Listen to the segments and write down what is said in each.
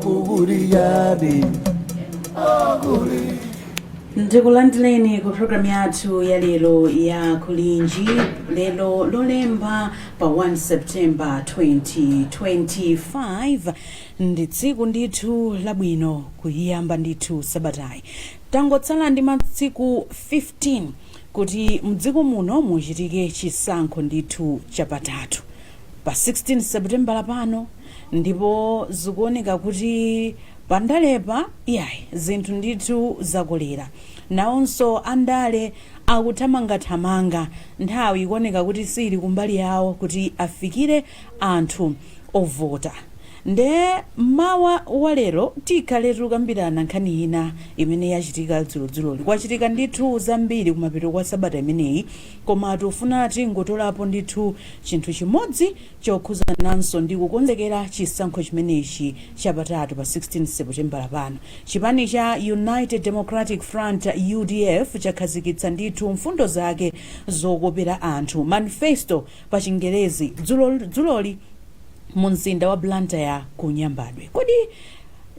kukuriani ndikulandireni ku programu yathu ya lero ya kulinji lero lolemba pa 1 September 2025 ndi tsiku ndithu labwino kuyamba ndithu sabatayi tangotsala ndi masiku 15 kuti mdziko muno muchitike chisankho ndithu chapatatu pa 16 September lapano ndipo zikuoneka kuti pandalepa iyayi zinthu ndithu zakolera nawonso andale akuthamangathamanga nthawi ikuoneka kuti sili kumbali yawo kuti afikire anthu ovota nde mawa walero tikhale tikukambirana nkhani ina imene yachitika dzuloli kwachitika ndithu zambiri kumapeto kwa sabata imeneyi koma tifuna tingotolapo ndithu chinthu chimodzi chokhuzananso ndi kukonzekera chisankho chimenechi chapatatu pa 16 September lapano chipani cha United Democratic Front UDF chakhazikitsa ndithu mfundo zake zokopera anthu manifesto pa Chingerezi dzuloli mu mzinda wa Blantyre ku Nyambadwe. Kodi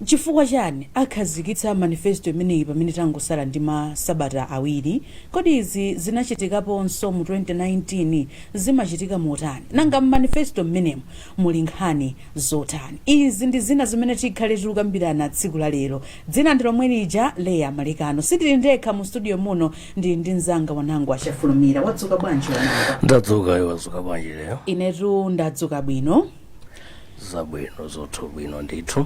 chifukwa chani akhazikitsa manifesto imeneyi pamene tangosala ndi masabata awiri? Kodi izi zinachitikaponso mu 2019 zimachitika motani? Nanga manifesto mmenemu muli nkhani zotani? Izi ndi zina zimene tikhale tikukambirana tsiku la lero. Dzina ndi lomwe lija Leya Malikano. Sitili ndekha mu studio muno ndi mzanga wanangu achafulumira. Wadzuka bwanji wanangu? Ndadzuka iwe wadzuka bwanji lero? Inetu ndadzuka bwino. Zabwino zothu bwino ndithu.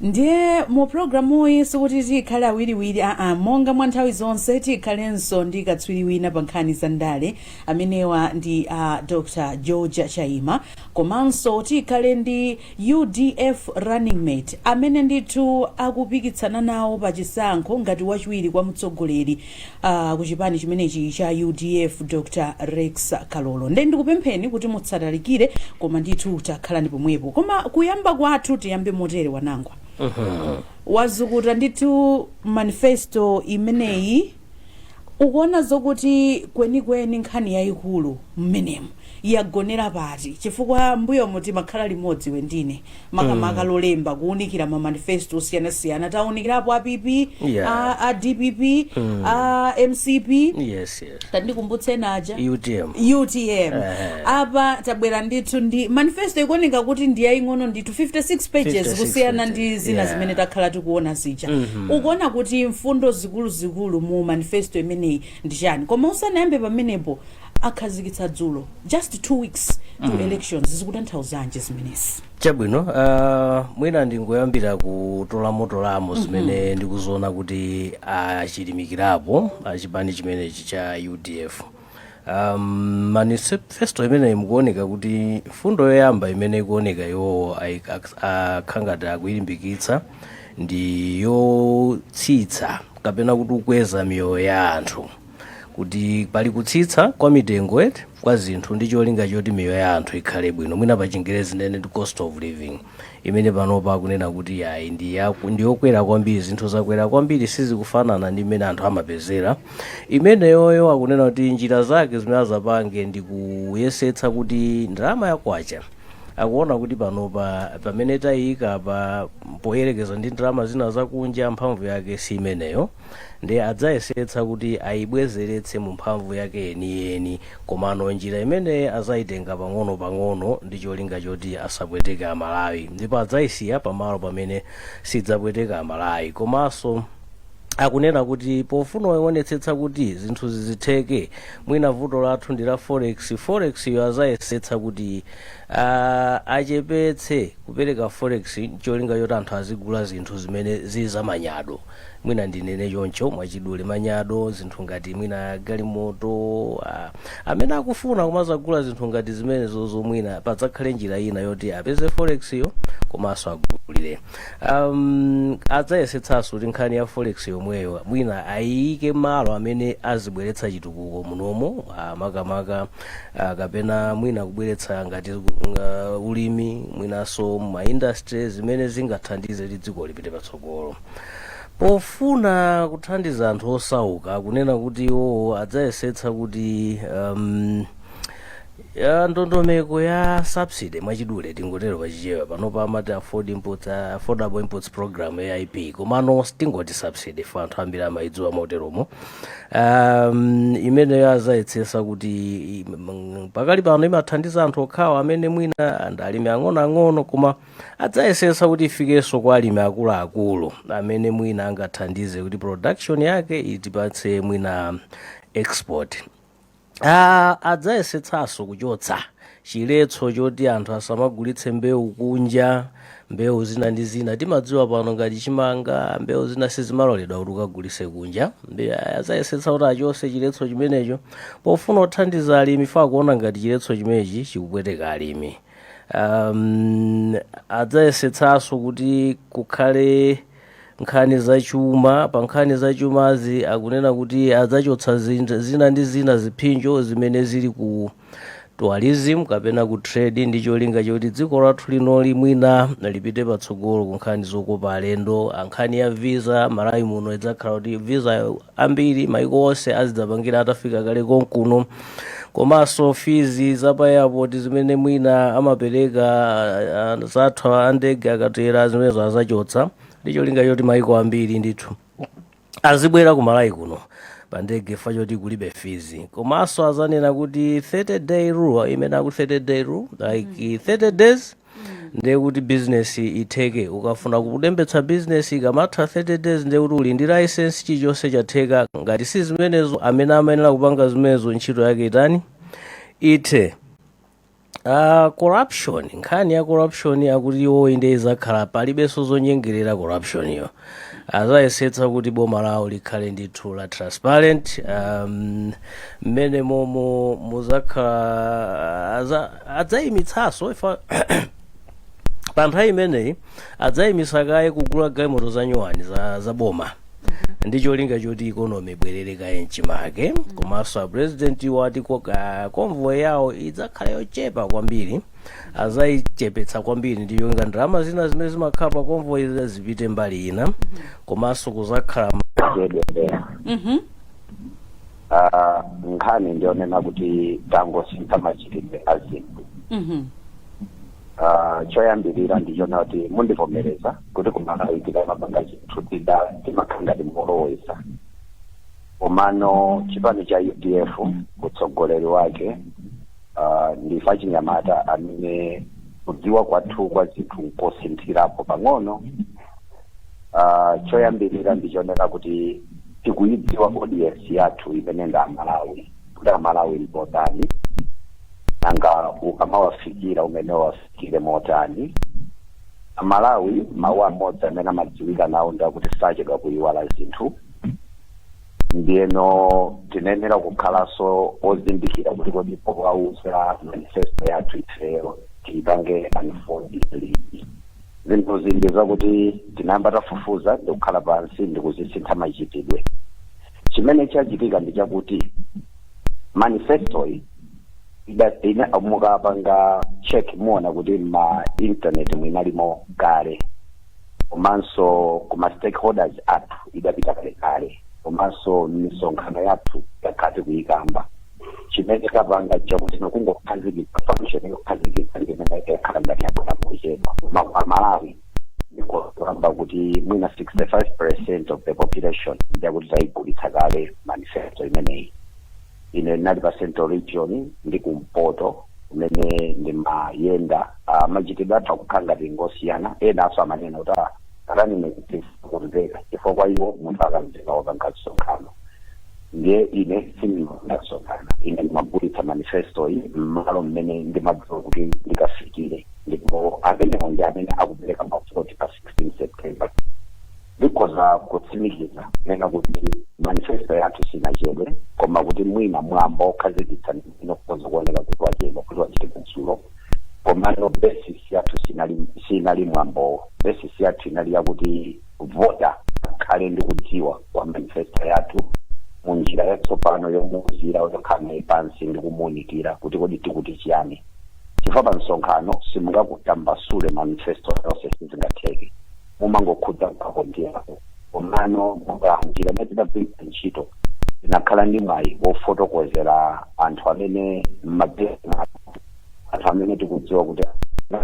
Ndiye mu programu iyi sikuti tikhale awiriwiri monga mwa nthawi zonse tikhalenso ndi katswiri wina pa nkhani za ndale amenewa ndi Dr. George Chaima komanso tikhale ndi UDF running mate amene ndithu akupikisana nawo pa chisankho ngati wachiwiri kwa mtsogoleri ku chipani chimenechi cha UDF Dr. Rex Kalolo. Nde ndikupempheni kuti mutsatalikire koma ndithu takhalani pomwepo koma kuyamba kwathu tiyambe motere wanangwa. Wazukuta ndithu manifesto imeneyi ukuona zokuti kwenikweni nkhani yayikulu mmenemu yagonera pati chifukwa mbuyo muti makhala limodzi wendine makamaka lolemba kuunikira ma manifesto osiyana-siyana taunikirapo APP a DPP a MCP yes tandikumbutse naja UTM apa tabwera ndithu ndi manifesto ikuoneka kuti ndi yaying'ono ndithu 56 pages kusiyana ndi zina zimene takhala tikuona zija ukuona kuti mfundo zikulu mu manifesto imeneyi ndi chani koma usanayambe pamenepo akhazikitsa dzulo just 2 weeks to elections zikutanthauzanje zimenezi chabwino mwina ndingoyambira kutola motolamo zimene ndikuzoona kuti achilimikirapo achipani chimenechi cha UDF manifesto imene mukuoneka kuti mfundo yoyamba imene ikuoneka yo akhangati akuyilimbikitsa ndi yotsitsa kapena kuti ukweza miyoyo ya anthu kuti pali kutsitsa kwa mitengo kwa zinthu ndi cholinga choti miyoyo ya anthu ikhale bwino mwina pa Chingerezi nene ndi cost of living imene panopa akunena kuti yayi ndi yokwera kwambiri zinthu zakwera kwambiri sizikufanana ndi imene anthu amapezera imene yoyo akunena kuti njira zake zimene azapange ndi kuyesetsa kuti ndalama yakwacha akuona kuti panopa pamene tayika poyerekeza ndi ndalama zina zakunja mphamvu yake si imeneyo ndi adzayesetsa kuti ayibwezeretse mu mphamvu yake yeniyeni komano njira imene azayitenga pang'ono ndi cholinga choti asapweteke Amalawi ndipo adzayisiya pamalo pamene sidzapweteka Amalawi komanso akunena kuti pofuna kuonetsetsa kuti zinthu zizitheke mwina vuto lathu ndi la forex yo azayesetsa kuti achepetse kupereka forex cholinga choti anthu azigula zinthu zimene zili zamanyado mwina ndinene choncho mwachidule manyado zinthu ngati mwina galimoto amene akufuna kumazagula zinthu ngati zimenezo zomwina padzakhale njira ina yoti apeze forex yo komanso agulire adzayesetsanso kuti nkhani ya forex yomweyo mwina ayike malo amene azibweretsa chitukuko munomo makamaka kapena mwina kubweretsa ngati ulimi mwinaso ma industry zimene zingathandize kuti dziko lipite patsogolo pofuna kuthandiza anthu osauka kunena kuti iwo adzayesetsa kuti ya ndondomeko ya subsidy mwachidule tingotero pachichewa panopa amati affordable imports program AIP komano tingoti subsidy fa anthu ambiri amaidziwa moteromo. Imeneyo azayetsesa kuti pakali pano imathandiza anthu okhawa amene mwina andalimi ang'onoang'ono, koma adzayesesa kuti ifikenso kwa alimi akuluakulu amene mwina angathandize kuti production yake itipatse mwina export. Adzayesetsanso kuchotsa chiletso choti anthu asamagulitse mbewu kunja, mbewu zina ndi zina timadziwa pano ngati chimanga mbewu zina sizimaloledwa kuti ukagulitse kunja. Adzayesetsa kuti achotse chiletso chimenecho pofuna kuthandiza alimi fa kuona ngati chiletso chimenechi chikupweteka alimi. Adzayesetsanso kuti kukhale nkhani zachuma, pa nkhani zachumazi akunena kuti adzachotsa zina ndi zina ziphinjo zimene zili ku tourism kapena ku trade ndi cholinga choti dziko lathu linoli mwina lipite patsogolo ku nkhani zokopa alendo. Nkhani ya visa Malawi muno idzakhala kuti visa ambiri maiko onse azidzapangira atafika kale konkuno, komanso fees za pa airport zimene mwina amapereka zathu andege akatera zimenezo azachotsa ndi cholinga choti maiko ambiri ndithu azibwera ku Malawi kuno pa ndege fa choti kulibe fees. Komanso azanena kuti 30-day rule, imene aku 30-day rule like 30 days ndiye kuti business itheke. Ukafuna kulembetsa business ikamatha 30 days ndiye kuti uli ndi license, chilichonse chatheka. Ngati si zimenezo amene amayenera kupanga zimenezo ntchito yake itani ithe. Corruption, nkhani ya corruption akuti iwo inde izakhala palibenso zonyengerera corruption yo. Azayesetsa kuti boma lawo likhale ndithu la transparent. Mmene momo muzakhala adzayimitsanso pa nthawi imeneyi adzayimisa kaye kugula galimoto za nyuwani za boma ndi cholinga choti ikonomi ibwerere kaye mchimake. Komanso president wati convoy yawo idzakhala yochepa kwambiri, azayichepetsa kwambiri ndi cholinga ndalama zina zimene zimakhala pa convoy zipite mbali ina. Komanso kuzakhala nkhani ndionena kuti tangosintha machitidwe a zinthu. Choyambirira ndichona kuti mundivomereza kuti kumalawi tikamapanga chinthu timakhala timoloweza. Komano chipani cha UDF utsogoleri wake ndifa chinyamata amene kudziwa kwathu kwa zinthu nkosinthirapo pang'ono. Choyambirira ndichonera kuti tikuyidziwa audience yathu imene nda Malawi, kuti Malawi lipotani nanga ukamawafikira umene wafikire motani. Malawi mawu amodzi amene amadziwika nawo ndakuti sachedwa kuyiwala zinthu. Ndiyeno tinenera kukhalaso ozindikira kuti kodi powauza manifesto yathu ifeyo tiyipange unfoldedly. Zinthu zindi zakuti tinayamba tafufuza ndikukhala pansi ndikuzisintha machitidwe. Chimene chachitika ndi chakuti manifesto ine mukapanga check muona kuti ma internet mwinalimo kale, komanso kuma stakeholders athu idapita kale, komanso misonkhano yathu yakhati kuyikamba. Chimene kapanga chakuti nokungokhazikitsa function yokhazikitsa imene yakhala ngati yakona kuchedwa. Malawi ndikuyamba kuti mwina 65% of the population ndiyakuti tayigulitsa kale manifesto imeneyi. Ine nali pa Central Region ndi kumpoto umene ndi mayenda machitidwe athu akukhala ngati ngosiyana. Ena aso amanena kuti atani nekutifukurizeka chifukwa iwo munthu akamzeka wapanga msonkhano. Ndiye ine sindinasonkhana, ine ndimagulitsa manifesto iyi mmalo mmene ndimadziwa kuti ndikafikire. Ndipo amenewo ndi amene akupereka mavoti pa 16 September. Because kutsimikiza nena kuti manifesto yathu sinachedwe, koma kuti mwina mwambo okhazikitsa inokukonza kuoneka kuti wachedwa kuti wachitika dzulo. Komano basis yathu sinali mwambo. Basis yathu inali yakuti vota akhale ndi kudziwa kwa manifesto yathu munjira yatsopano yomuzira yokhala pansi ndi kumuunikira kuti kodi tikuti chiyani. Chifukwa pa msonkhano simungakutambasule manifesto yonse sizingatheke. Mumangokhudza mphakondi yako. Komano munganjira metidapita ntchito ndinakhala ndi mwayi wofotokozera anthu amene mabena anthu amene tikudziwa kuti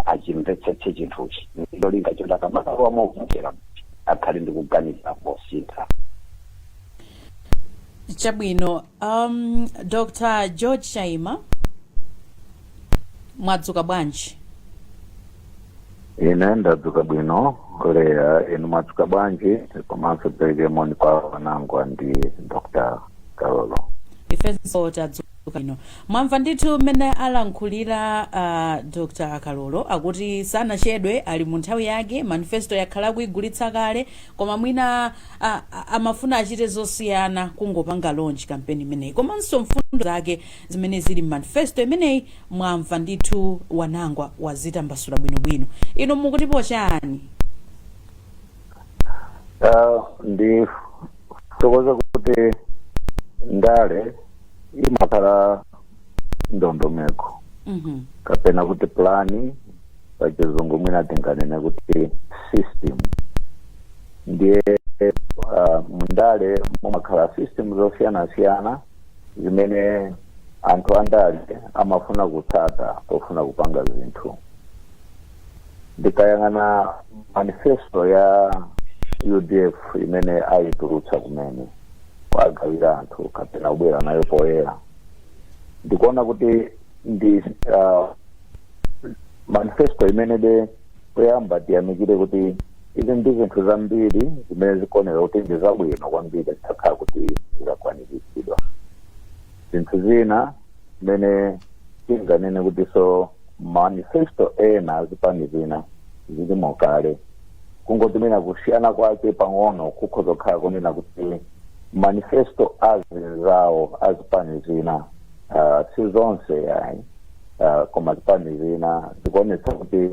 achimvetsetse chinthuchi ilo linga chodakamakawa mokutera akhale ndikuganiza posintha. Chabwino, Dr. George Shaima, mwadzuka bwanji? Ine ndadzuka bwino koleya inu mwadzuka bwanji komanso pereke moni kwa wanangu ndi Dr. Kalolo. Ifenso tadzuka bwino. Mwamva ndithu mmene alankhulira Dr. Kalolo akuti sanachedwe ali mu nthawi yake, manifesto yakhala kuigulitsa kale koma mwina amafuna achite zosiyana kungopanga launch campaign imeneyi komanso mfundo zake zimene zili manifesto imeneyi mwamva ndithu wanangwa wazitambasula bwinobwino. Inu mukutipo chani? Ndi sokoza kuti ndale imakhala ndondomeko kapena kuti plani pachizungu mwina tinganene kuti system. Ndiye mundale mumakhala system zosiyana-siyana zimene anthu andale amafuna kutsata pofuna kupanga zinthu. Ndikayang'ana manifesto ya UDF imene ayitulutsa kumene wagawira anthu kapena kubwera nayo poyera, ndikuona kuti ndi manifesto imene poyamba tiyamikire kuti izi ndi zinthu zambiri zimene zikuoneka kuti ndi zabwino kwambiri zisakhala kuti zikakwaniritsidwa. Zinthu zina zimene tinganene kuti so manifesto ena zipani zina zilimo kale kungotumena kusiyana kwake pang'ono kukhoza kukhala kunena kuti manifesto azinzawo azipani zina si zonse yayi koma zipani zina zikuonetsa kuti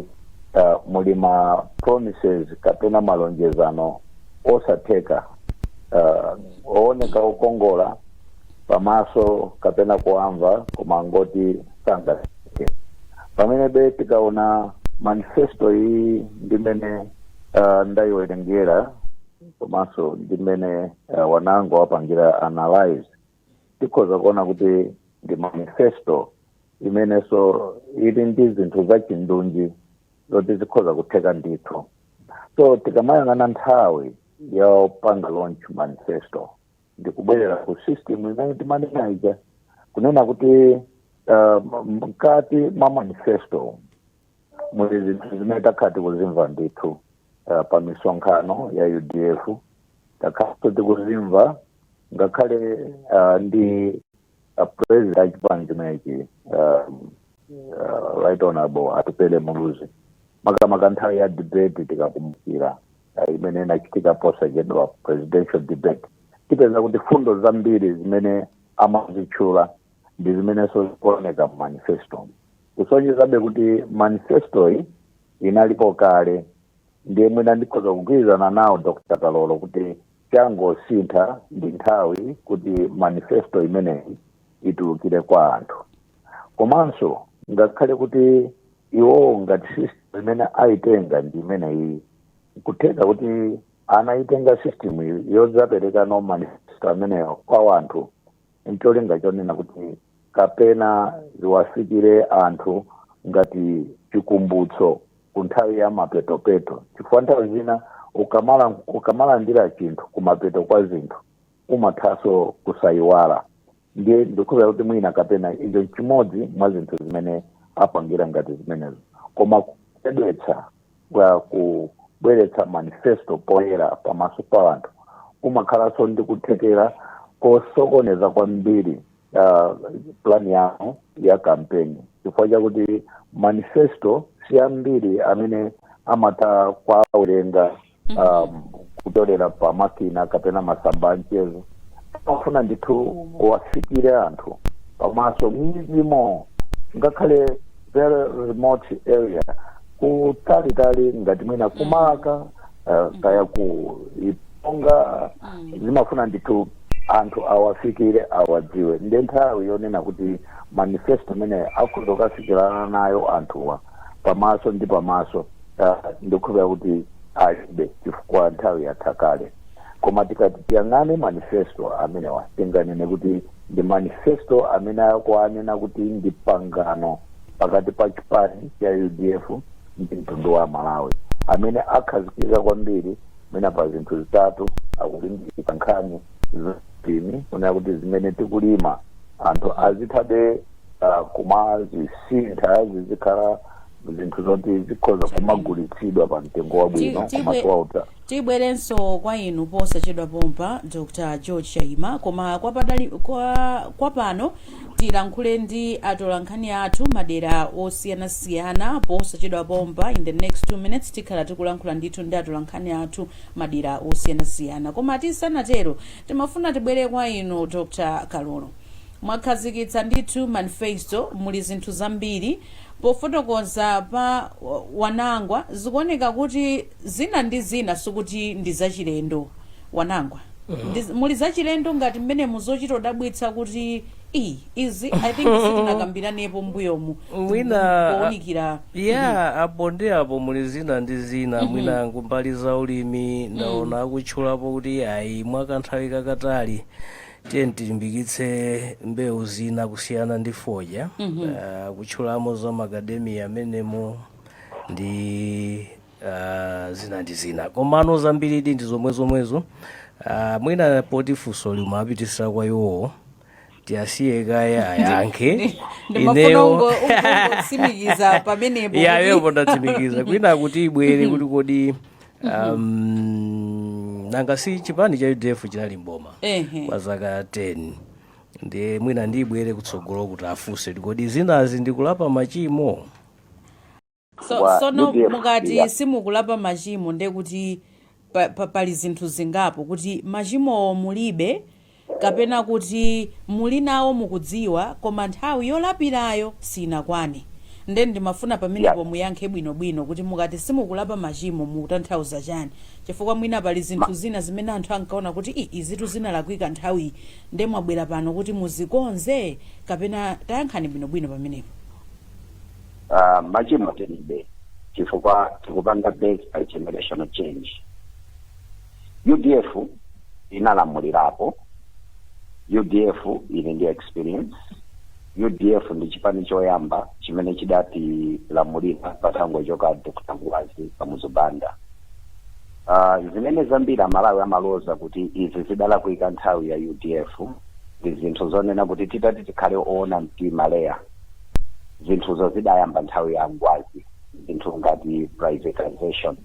muli ma promises kapena malonjezano osatheka ooneka okongola pamaso kapena kuamva koma ngoti sangatheke. Pamene tikaona manifesto iyi ndimene ndayiwerengera komanso ndimene wanango wapangira analyze, tikhoza kuona kuti ndi manifesto imene so ili ndi zinthu zachindunji zoti zikhoza kutheka ndithu. So tikamayang'ana nthawi ya panga launch manifesto ndikubwerera ku system imene timanenaija kunena kuti mkati mwa manifesto muli zinthu zimene takhati kuzimva ndithu pa misonkhano ya UDF, takhati tikuzimva ngakhale ndi president achipani chimenechi right honorable Atupele Muluzi makamaka nthawi ya debate tikakumbukira imene inachitika posachedwa presidential debate, tipeza kuti fundo zambiri zimene amazitchula ndi zimene so zikuoneka mu manifesto. Kusonyeza kuti manifesto iyi inalipo kale. Ndiye mwina ndikhoza kugwirizana nawo Dr. Kalolo kuti changosintha ndi nthawi kuti manifesto imeneyi itulukire kwa anthu. Komanso ngakhale kuti iwo ngati system imene ayitenga ndi imeneyi kutheka kuti anayitenga system iyi yozapereka no manifesto ameneyo kwa anthu ncholinga chonena kuti kapena ziwafikire anthu ngati chikumbutso ku nthawi ya mapetopeto. Chifukwa nthawi zina ukamalandira chinthu kumapeto kwa zinthu umathaso kusayiwala. Ndiye ndikhuza kuti mwina kapena izo chimodzi mwa zinthu zimene apangira ngati zimenezo, koma kudetsa kubweretsa manifesto poyera pamaso pa anthu umakhalaso ndi kuthekera kosokoneza kwambiri plani yawo ya kampeni. Chifukwa chakuti manifesto si ambiri amene amata kwawerenga kutolera pa makina kapena masamba anchezo. Afuna ndithu wafikire anthu pamaso mizimo ngakhale very remote area kutalitali ngati mwina kumaka kaya ku Iponga zimafuna ndithu anthu awafikire awadziwe. Ndiye nthawi yonena kuti manifesto imene akhoza kufikirana nayo anthuwa pamaso ndi pamaso ndikhuza kuti alibe chifukwa nthawi yatha kale. koma tikati tiyang'ane manifesto amene wasinganene kuti ndi manifesto amene akuanena kuti ndi pangano pakati pa chipani cha UDF ndi mtundu wa Malawi amene akhazikika kwambiri mena pa zinthu zitatu akulimbikitsa nkhani zilimi kunena kuti zimene tikulima anthu azithabe kumazisintha zizikhala zinthu zoti zikhoza kumagulitsidwa pa mtengo wabwino kumatuauta. Tibwerenso kwa inu posachedwa pompa Dr. George Chaima, koma kwa pano tilankhule ndi atolankhani athu madera osiyanasiyana posachedwa pompa. In the next 2 minutes tikhala tikulankhula ndithu ndi atolankhani athu madera osiyanasiyana, koma tisanatero timafuna tibwere kwa inu Dr. Kalolo. Mwakhazikitsa ndithu manifesto, muli zinthu zambiri pofotokoza pa Wanangwa, zikuoneka kuti zina ndi zina sikuti ndi zachilendo. Wanangwa muli zachilendo ngati mmene muzochita odabwitsa kuti izi I think sitinakambiranepo mbuyomu mwina kuunikira apo ndi apo muli zina ndi zina mwina kumbali za ulimi ndaona akutchulapo kuti ayi mwakanthawi kakatali tiye tilimbikitse mbewu zina kusiyana ndi foja kutchulamo za makademiya amenemo ndi zina ndi zina, komano zambiri ndi zomwezo mwina poti funso limapitisira kwa iwowo tiyasiye kaya ayankhe ineyo simikiza pamenepo yayo ndatsimikiza kwina kuti ibwere kuti kodi nanga si chipani cha UDF chinali mboma kwa zaka 10 ndi mwina ndibwere kutsogolo kuti afunse kodi zinazi ndikulapa machimo. Sono mukati simukulapa machimo nde kuti pali zinthu zingapo kuti machimo mulibe kapena kuti muli nawo mukudziwa koma nthawi yolapirayo sinakwane. Nde ndimafuna pamenepo muyankhe bwinobwino kuti mukati simukulapa machimo mukutanthauza chani, chifukwa mwina pali zinthu zina zimene anthu ankaona kuti izitu zinalakwika nthawi nde mwabwera pano kuti muzikonze kapena tayankhani bwinobwino pamenepo. Machimo tilibe chifukwa tikupanga based by generational change. UDF inalamulirapo, UDF ili ndi experience, UDF ndi chipani choyamba chimene chidati lamulira patango choka Dr. Ngwazi Kamuzubanda. Zimene zambiri Malawi amaloza kuti izi zidalakwika nthawi ya UDF ndi zinthu zonena kuti titati tikhale oona mtima leya. Zinthuzo zidayamba nthawi ya Ngwazi, zinthu ngati privatization.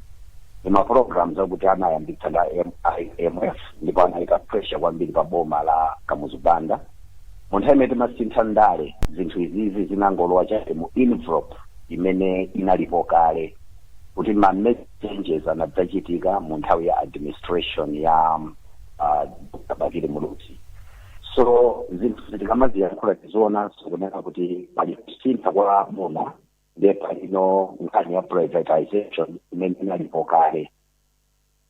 Ima programs akuti anayambitsa la IMF ndipo anayika pressure kwambiri pa boma la Kamuzubanda. Munthu amene masintha ndale zinthu izizi zinangolowa chabe mu envelope imene inalipo kale kuti ma changes anadzachitika mu nthawi ya administration ya Bakile Muluzi. So zinthu zitikamaziyankhula tizoona zikunena kuti pali kusintha kwa boma ndi palino nkhani ya privatization imene inalipo kale.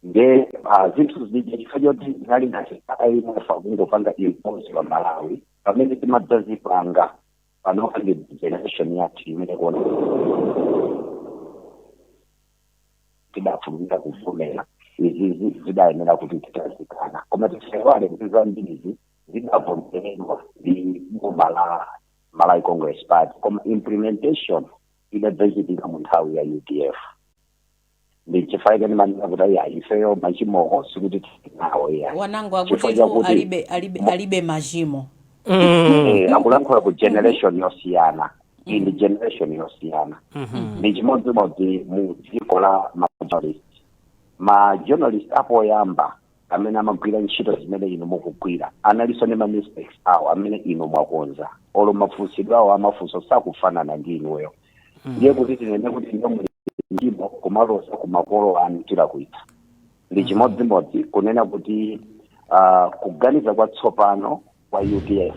Nde zinthu zija chifukwa kuti zinali ngati IMF akungopanga impose pa Malawi pamene timadzazipanga panoka ndi generation yathu imene kuona tidafumira kuvumera izi zidayenera kuti titazikana, koma tisaiwale kuti zambirizi zidavomerezwa ndi boma la Malawi Congress Party, koma implementation idadzachitika mu nthawi ya UDF. Ndi chifukwa chani manena kuti ifeyo machimo sikuti tinawo ya Wanangwa kuti alibe machimo. Akulankhula ku generation yosiyana, ndi generation yosiyana. Ndi chimodzimodzi mu dziko la ma-journalist apo yamba amene amagwira ntchito zimene inu mukugwira analiso ndi ma-mistakes awo amene inu mwakonza, olo mafunsidwe awo amafunso sakufanana ndi inuyo. Ndiye kuti tinene kuti ndimo kumalosa kumakolo anu tilakuita. Ndi chimodzimodzi kunena kuti kuganiza kwa tsopano kwa UDF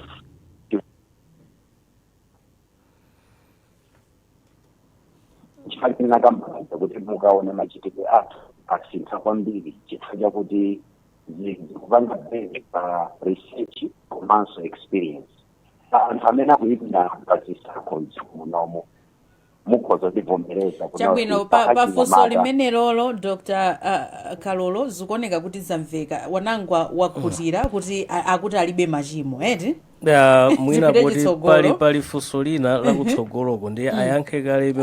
chifukwa nakambalaza kuti mukaona machitidwe athu asintha kwambiri chifukwa kuti zikupanga base pa research komanso experience. Anthu amene akuyipira pazisakho mdziko munomo mukhoza ndivomereza chabwino pafunso limene lolo Dr. Kalolo zikuoneka kuti zamveka wanangwa wakhutira kuti akuti alibe machimo eti mwina kuti pali funso lina lakutsogoloko ndi ayankhe kale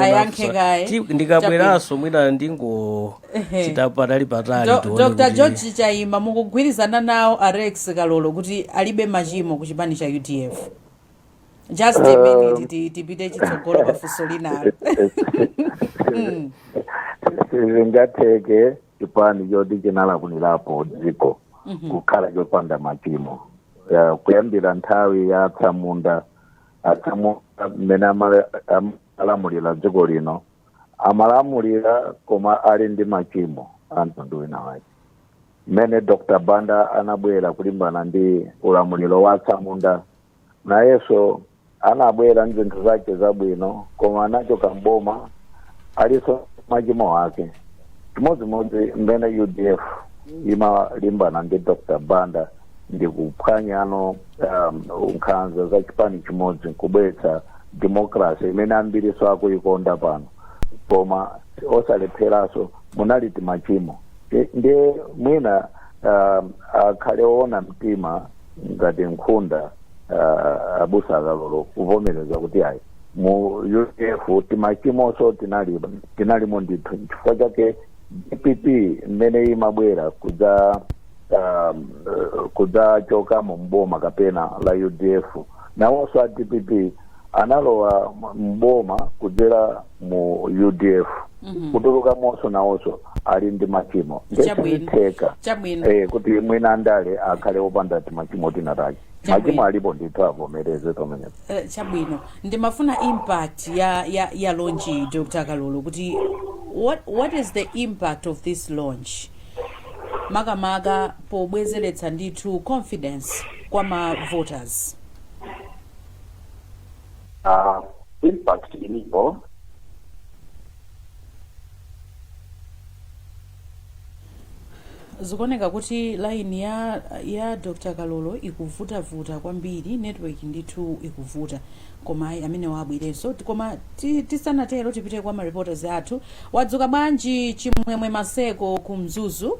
ndikabweranso mwina ndingochita patali Dr. George Chaima mukugwirizana nawo Rex Kalolo kuti alibe machimo ku chipani cha UDF just a minute tipite chitsogolo pafunso linalo zingatheke chipani choti chinalakunirapo dziko kukhala chopanda machimo kuyambira nthawi ya Atsamunda mmene amalamulira dziko lino amalamulira koma ali ndi machimo anthu wina wake. Mmene Dr. Banda anabwera kulimbana ndi ulamuliro wa Atsamunda nayenso anabwera ndi zinthu zake zabwino koma anachoka mboma aliso machimo ake. Chimodzimodzi mmene UDF imalimbana ndi Dr. Banda ndi kuphwanyano nkhanza za chipani chimodzi kubweretsa democracy imene ambiriso akuikonda pano koma osalepheraso munaliti machimo ndiye mwina akhale ona mtima ngati Nkhunda Abusa Kalolo kuvomereza kuti ayi mu UDF timachimoso tinalimo ndithu chifukwa chake DPP mmene imabwera kudzachoka mu mboma kapena la UDF nawonso a DPP analowa mboma kudzera mu UDF kutuluka monso nawonso ali ndi machimo nditheka kuti mwina ndale akhale opanda machimo tinataki machimo alipo ndithu avomereze pamenepo. Chabwino ndimafuna impact ya launch Dr. Kalolo kuti what is the impact of this launch makamaka pobwezeretsa ndithu confidence kwa ma voters. Impact ilipo zikuoneka kuti line ya Dr. Kalolo ikuvuta kwambiri network ndithu ikuvuta koma amene wabwirenso koma tisanatero tipite kwa ma reporters athu. Wadzuka bwanji Chimwemwe Maseko ku Mzuzu?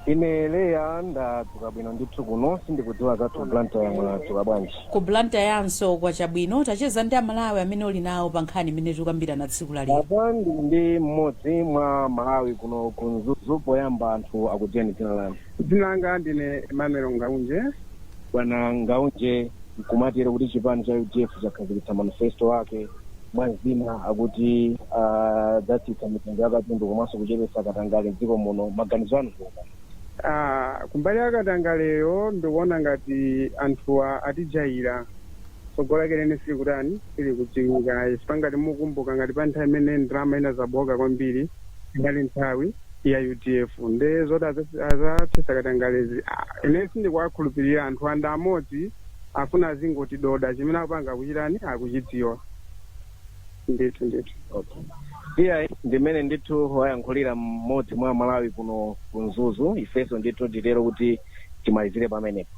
Ine leya ndadzuka bwino ndithu kuno sindikudziwa zathu Blantyre yamwe adzuka bwanji. Ku Blantyre yanso kwa chabwino tacheza ndi Amalawi amene uli nawo pa nkhani imene tikukambirana tsiku la lero. Apandi ndi mmodzi mwa Malawi kuno ku Mzuzu poyamba anthu akutiyeni dzina lanu. Dzina langa ndine Emmanuel Ngaunje. Bwana Ngaunje kumatira kuti chipani cha UDF chakhazikitsa manifesto wake mwazina akuti zatsitsa mitengo yakatundu komanso kuchepetsa katangale dziko muno maganizo anu. Kumbali yakatangaleyo ndikuona ngati anthuwa atijaira tsogolo lake lene sili kutani sili kudziwika sipangati mukumbuka ngati pa nthawi imene ndrama ina zaboka kwambiri ngati nthawi ya UDF nde zoti azatsitsa katangalezi ine sindikuwakhulupirira anthu anda amodzi afuna azingoti doda chimene akupanga kuchitani akuchidziwa ndithu. Okay. Iya ndimene ndithu wayankhulira mmodzi mwa Malawi kuno ku Mzuzu ifeso ndithu titero kuti timalizire pamenepo.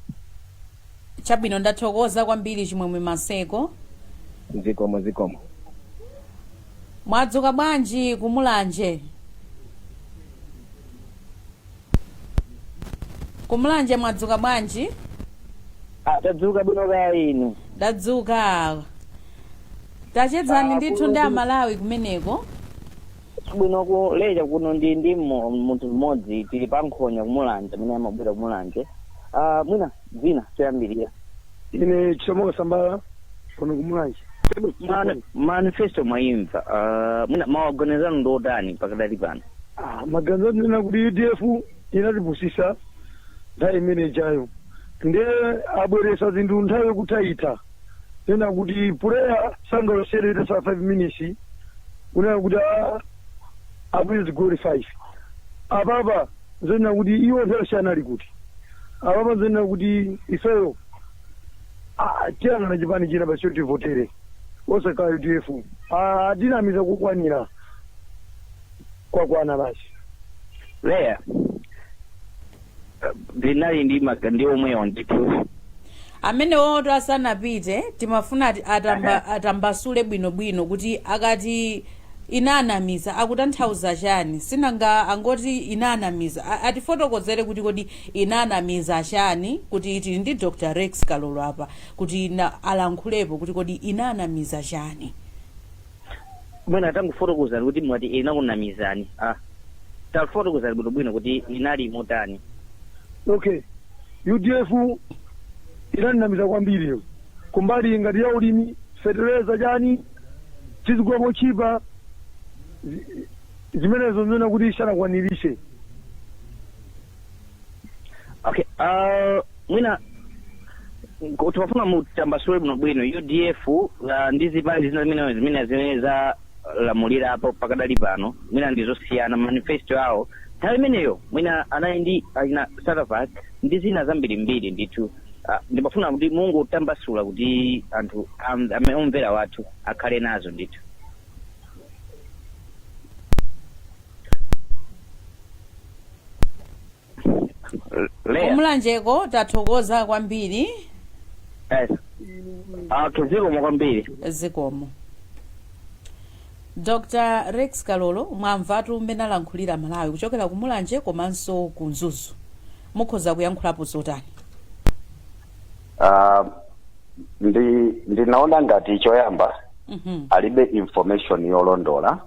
Chabwino ndathokoza kwambiri Chimwemwe Maseko. Zikomo. Mwadzuka bwanji kumulanje? Kumulanje mwadzuka bwanji? Tadzuka bwino kaya inu. Ndadzuka. Tachedzani ndithu ndi Amalawi kumeneko. Bwino kuleja kuno ndi munthu mmodzi tili pa nkhonya kumulanje amene amabwera kumulanje. Mwina dzina toyambirira. Ine Chisomoka Sambala kuno kumulanje. Manifesto mwayimva mwina mawagonezano ndotani pakadali pano. Maganizo ndina kuti UDF inatipusisa nthawi imene ijayo nde abweresa zinthu nthawi yokutaita tena kuti pureya sangalosere sa 5 minutes kuna kuti abwezi zigoli 5 ababa zena kuti iwo nthawi ali kuti ababa zena kuti ifeyo tiyana na chipani china basi tivotere osaka UDF dinamiza kukwanira kwana basi leya ndinali ndi omweyo ndithu. amene woto asanapite timafuna atambasule bwinobwino kuti akati inanamiza akutanthauza chani, sinanga angoti inanamiza, atifotokozere kuti kodi inanamiza chani, kuti tili ndi Dr. Rex Kalolo apa kuti alankhulepo kuti kodi inanamiza chani. Mwina atangufotokozani kuti mwati inakunamizani, tafotokozani bwinobwino kuti inali motani. Okay, UDF inanamiza kwambiri kumbali ngati ya ulimi, fertilizer chani, chizigwamo chipa zimenezo nzona kuti isanakwanirishe. Okay, mwina tufuna mutambasule bwinobwino UDF ndi zipani zimene za lamulira hapo pakadali pano mwina ndizosiyana manifesto yao nthawi imeneyo mwina anali ndi achina Saravat ndi zina zambirimbiri ndithu. Ndimafuna kuti Mungu utambasula kuti anthu omvera wathu akhale nazo ndithu. Kumulanjeko tathokoza kwambiri. Yes. Tuzikomo kwambiri. Zikomo. Dr. Rex Kalolo mwamvatu mmene alankhulira Malawi kuchokera kumulanje komanso ku Mzuzu. Mukhoza kuyankhulapo zotani? Ndinaona ngati choyamba alibe information yolondola.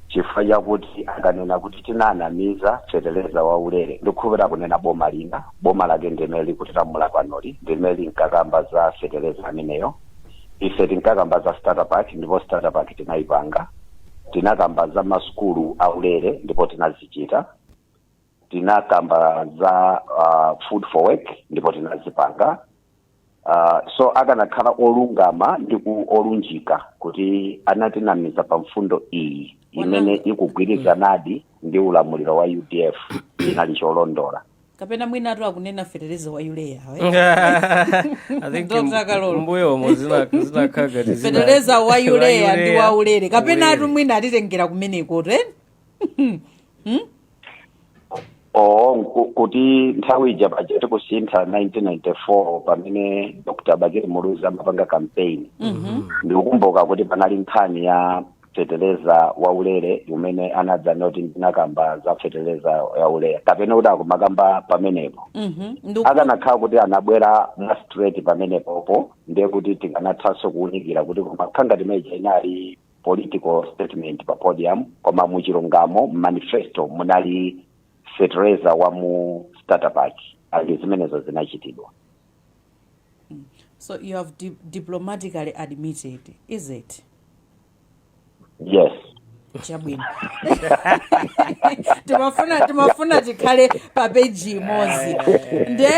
Chifukwa chakuti akanena kuti tinanamiza fertilizer wa ulere ndikukhulupirira kunena boma lina, boma lake ndimeli kuti lamula panoli ndimeli nkakamba za fertilizer ameneyo. Ife tinkakamba za starter pack ndipo starter pack tinayipanga. Tinakamba za masukulu aulere ndipo tinazichita. Tinakamba za food for work ndipo tinazipanga. So akanakhala olungama ndi olunjika kuti anatinamiza pa mfundo iyi imene ikugwirizanadi ndi ulamuliro wa UDF inali cholondola. Kapena mwinatu akunena fertilizer wa urea I think mbuyo zinakhaga fertilizer wa urea ndi wa ulere kapena atu mwina atitengera kumeneko kuti nthawi ija pachete kusintha 1994 pamene Dr. Bakiri Muluzi amapanga campaign. Ndikukumbuka kuti panali nkhani ya fertilizer wa ulere umene anadza noti ndinakamba za fertilizer ya ulere kapena kuti akumakamba pamenepo. Akanakhala kuti anabwera mwa straight pamenepopo ndiye kuti tinganathanso kuwunikira kuti kumakhanga timeja inali political statement pa podium koma muchilungamo manifesto munali fertilizer wa mu starter pack ali zimenezo zinachitidwa. So you have diplomatically admitted, is it? Yes. Chabwino. Timafuna tikhale pa page imodzi. Nde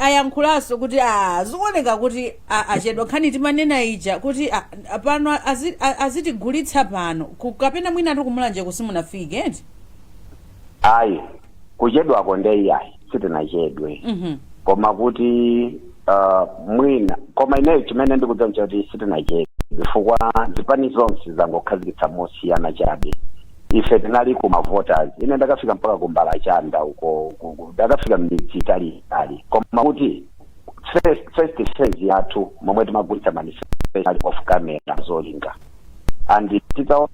ayankhulaso kuti zikuoneka kuti achedwa khani timanena ija kuti pano azitigulitsa pano kapena mwina ati kumulanje kusimunafike eti? Ayi kuchedwako ndeyayi sitinachedwe. Koma kuti mwina koma ineyo chimene ndikudziwa kuti sitinachedwe chifukwa zipani zonse zangokhazikitsa mosiyana chabe. Ife tinali kuma voters ine ndakafika mpaka kumbala chanda uko ndakafika midzi itali koma kuti first phase yathu momwe timagulitsa manifesto of camera zolinga and titaona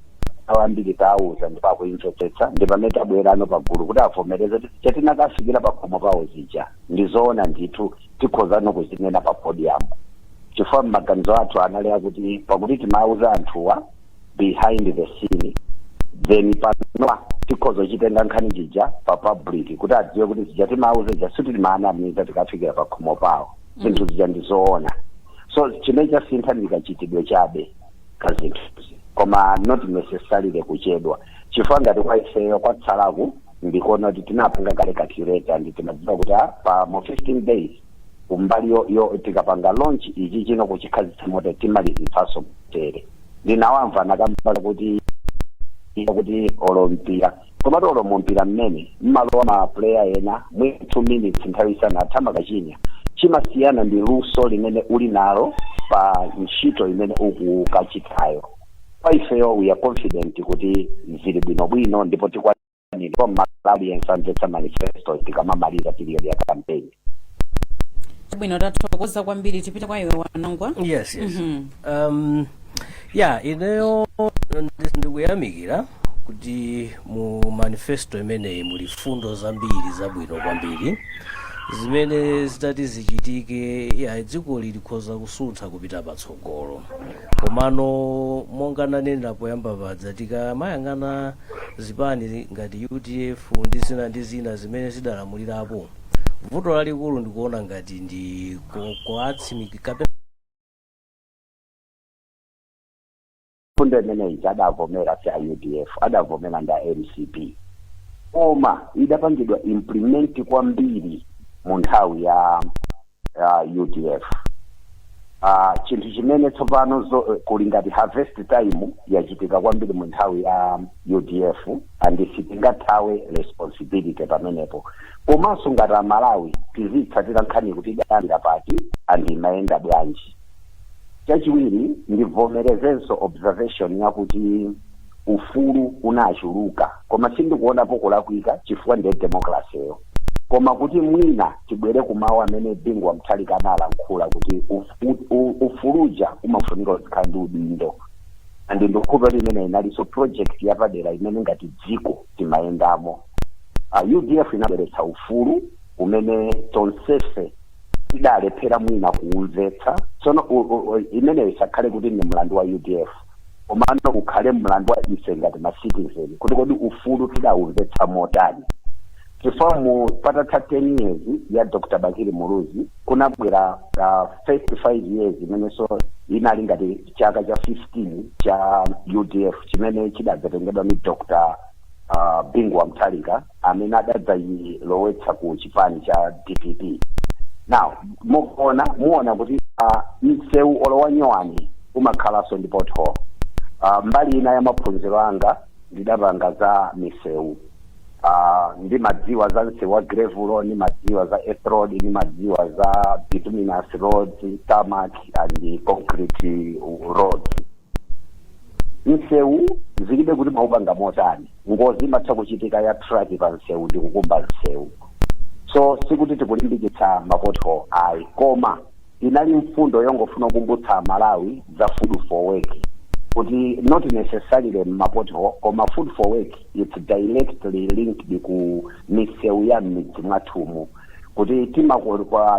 awambiri tauza ndipakuinvetsetsa ndipamene tabwerano pagulu kuti avomereze chatinakafikira pakhomo pawo zija ndizoona ndithu tikhoza nokuzinena pa podium. Chifukwa maganizo athu anali akuti pakuti timauza anthuwa behind the scene then pano tikhoza chitenga nkhani jija pa public kuti adziwe kuti zija timauze jasuti timaanamiza tikafikira pakhomo pawo zinthu zija ndizoona. So chimene chasintha ndikachitidwe chabe kazinthu koma not necessarily kuchedwa chifukwa ngati kwa ifeyo kwatsalaku ndikuona kuti tinapanga kale calculator ndi timadziwa kuti pa mo 15 days kumbali yo tikapanga launch ichi chino kuchikhazitsa moto timalizitsaso tere. Ndinawamva nakamba kuti olompira komatu olompira mmene mmalowa ma player ena mwe 2 minutes nthawi isanatha kachinya chimasiyana ndi luso limene uli nalo pa ntchito imene ukukachitayo. Kwa ifeyo we are confident kuti zili bwinobwino ndipo tikwanira Malawi yensamvetsa manifesto tikamamaliza period ya campaign. bwino tathokoza kwambiri tipita kwa iwe Wanangwa. Yes. Yeah, ineyo ndikuyamikira kuti mu manifesto imeneyi muli fundo zambiri zabwino kwambiri zimene zitati zichitike ya dziko likhoza kusuntha kupita patsogolo. Komano monga nanena poyamba padza tikamayang'ana zipani ngati UDF ndi zina zimene zidalamulirapo, vuto lalikulu ndikuona ngati ndi kuatsimika fundo imeneyi adavomera cha UDF adavomera nda LCP koma idapangidwa implement kwambiri mu nthawi ya UDF. Chinthu chimene tsopano kuli ngati harvest time yachitika kwambiri mu nthawi ya UDF and sitingathawe responsibility pamenepo. Komanso ngati Amalawi tizitsatira nkhani kuti idayambira pati and imayenda bwanji. Chachiwiri ndivomerezenso observation yakuti ufulu unachuluka koma sindikuonapo kulakwika chifukwa ndiye democracy yo. Koma kuti mwina tibwere kumawu amene Bingwa Mutharika analankhula kuti ufuluja umafunika kukhala ndi udindo. And ndikukhulupirira imene inalinso project yapadera imene ngati dziko timayendamo. UDF inabweretsa ufulu umene tonsefe idalephera mwina kuumvetsa. Tsono imeneyo isakhale kuti ndi mlandu wa UDF komano ukhale mlandu wa ife ngati ma citizen kuti kodi ufulu tidaumvetsa motani. Chifukwa mu patatha 10 years ya Dr. Bakiri Muluzi kunabwera 55 years imenenso inali ngati chaka cha 15 cha UDF chimene chidadzatengedwa ni Dr. Bingwa Mutharika amene adadzayilowetsa ku chipani cha DPP. Now muona kuti msewu olowa Nyowani umakhalaso ndi pothole. Mbali ina ya maphunziro anga ndidapanga za misewu. Ndi madziwa za msewu wa gravel, ndi madziwa za earth road, ndi madziwa za bituminous roads, tarmac and concrete roads. Msewu zilibe kuti maupanga motani. Ngozi imatha kuchitika ya truck pa msewu ndi kukumba msewu. So sikuti tikulimbikitsa mapothole ayi koma inali mfundo yongofuna kukumbutsa Malawi za food for work kuti not necessarily mapothole koma food for work it's directly linked ku misewu ya midzi mwathumu kuti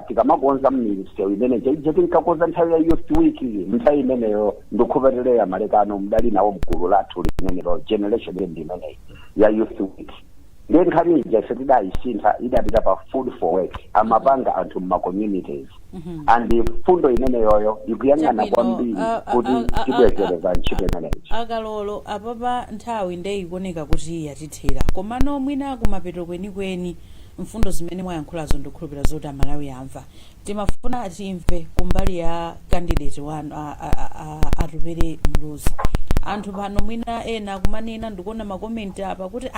tikamakonza misewu imene tinkakonza nthawi ya youth week nthawi imeneyo ndikukhulupirira ya malekano mdali nawo mgulu lathu limenelo generation imeneyi ya youth week. Then nkhani ija tidayisintha idapita pa food for work amapanga anthu ma communities and fundo imeneyoyo ikuyang'ana kwambiri kuti tibwezereza ntchito imeneyi. Akalolo apapa nthawi ndeyikuoneka kuti yatithera komano mwina kumapeto kwenikweni mfundo zimene mwayankhulazo ndikukhulupirira zoti Amalawi amva. Timafuna timve kumbali ya candidate wanu Atupere Muluzi. Anthu pano mwina ena kumanena ndikuona makomenti apa kuti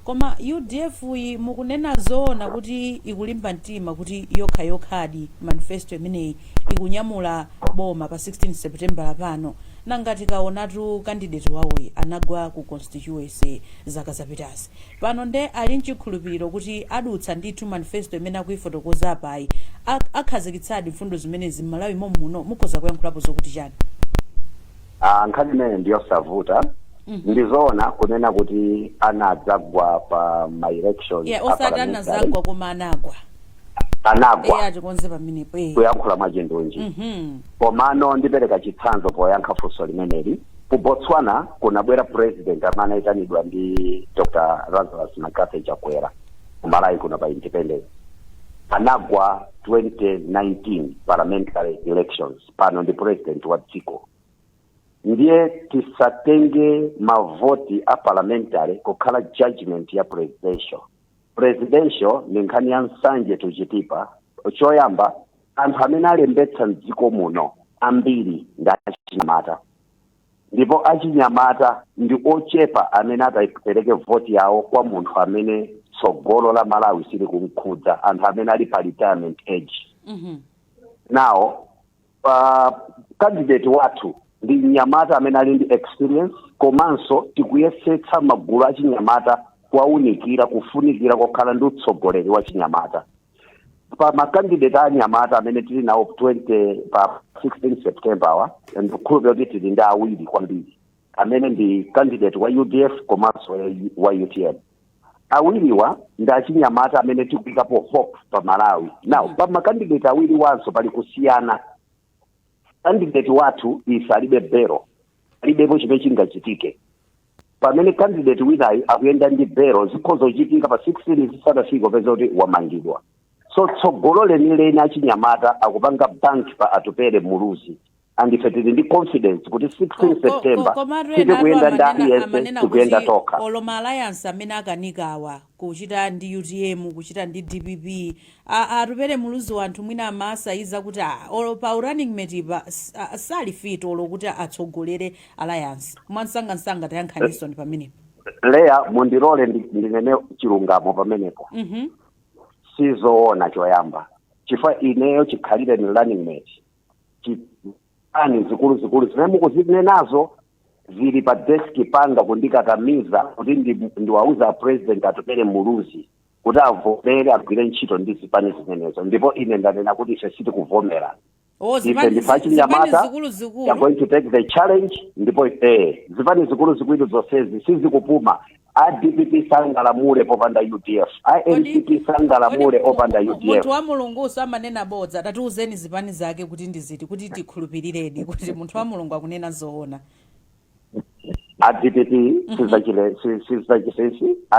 koma UDF mukunena zoona kuti ikulimba mtima kuti yokhadi manifesto imeneyi ikunyamula boma pa 16 September pano nangati kaonatu candidate wawoyi anagwa ku constituency zaka zapitazi pano nde ali nchikhulupiriro kuti adutsa ndithu manifesto imene akuifotokoza apayi akhazikitsadi mfundo zimene Malawi muno mukhoza kuyankhulapo zokuti chani. Nkhani imene ndiyosavuta ndizoona kunena kuti anadzagwa pa my elections. Osati anadzagwa koma anagwa atikonze pamenepo kuyankhula mwachindunji. Komano ndipereka chitsanzo poyankha funso limeneli. Ku Botswana kunabwera president amene anayitanidwa ndi Dr. Lazarus Makape Chakwera kumalawi kuno pa independence. Anagwa 2019 parliamentary elections pano ndi president wa dziko. Ndiye tisatenge mavoti a parliamentary kukhala judgment ya presidential ni nkhani ya nsanje tuchitipa. Choyamba anthu amene alembetsa mdziko muno ambiri ndi achinyamata ndipo achinyamata ndi ochepa amene atapereke voti yawo kwa munthu amene tsogolo la Malawi sili kumkhudza anthu amene ali pa retirement age. Now candidate wathu ndi nyamata amene ali ndi experience komanso tikuyesetsa magulu achinyamata kuwaunikira kufunikira kokhala ndi utsogoleri wa chinyamata. pa makandidate anyamata amene tili nawo 20 pa 16 September ndikukhulupirira kuti tili ndi awiri kwambiri amene ndi candidate wa UDF komanso wa UTM. Awiriwa ndi achinyamata amene tikuyikapo hope pa Malawi. Now pa makandidate awiri wanso pali kusiyana. Candidate wathu alibe bero, alibepo chimene chingachitike. Pamene candidate winayi akuyenda ndi bero zikhoza kuchitika pa 16 zisanafike peza kuti wamangidwa. So tsogolo lenileni achinyamata akupanga bank pa Atupele Muluzi. And ife tili ndi confidence kuti 16 September tikuyenda ndani yense tikuyenda toka. Oloma alliance amene akanikawa kuchita ndi UTM kuchita ndi DPP Atupele Muluzi wanthu mwina amasayiza kuti pa running mate sali fit lokuti atsogolere alliance. Mwansanga tayankhaniso ndi pamenepo. Leya mundirole ndinene chilungamo pamenepo. Sizoona choyamba. Chifukwa ineyo chikhalire ni running mate. Ani zikulu zimene mukuzinenazo zili pa desk panga kundikakamiza kuti ndiwauza president Atupele Muluzi kuti avomere agwire ntchito ndi zipani zimenezo, ndipo ine ndanena kuti ife sitikuvomera. Ife ndipachinyamata we are going to take the challenge, ndipo zipani zikulu zonsezi sizikupuma. DPP sangalamule popanda UDF, INCP sangalamule opanda UDF. Munthu wa Mulungu amanena bodza, tatiuzeni zipani zake kuti ndiziti kuti tikhulupirireni kuti munthu wa Mulungu akunena zoona. DPP sizachile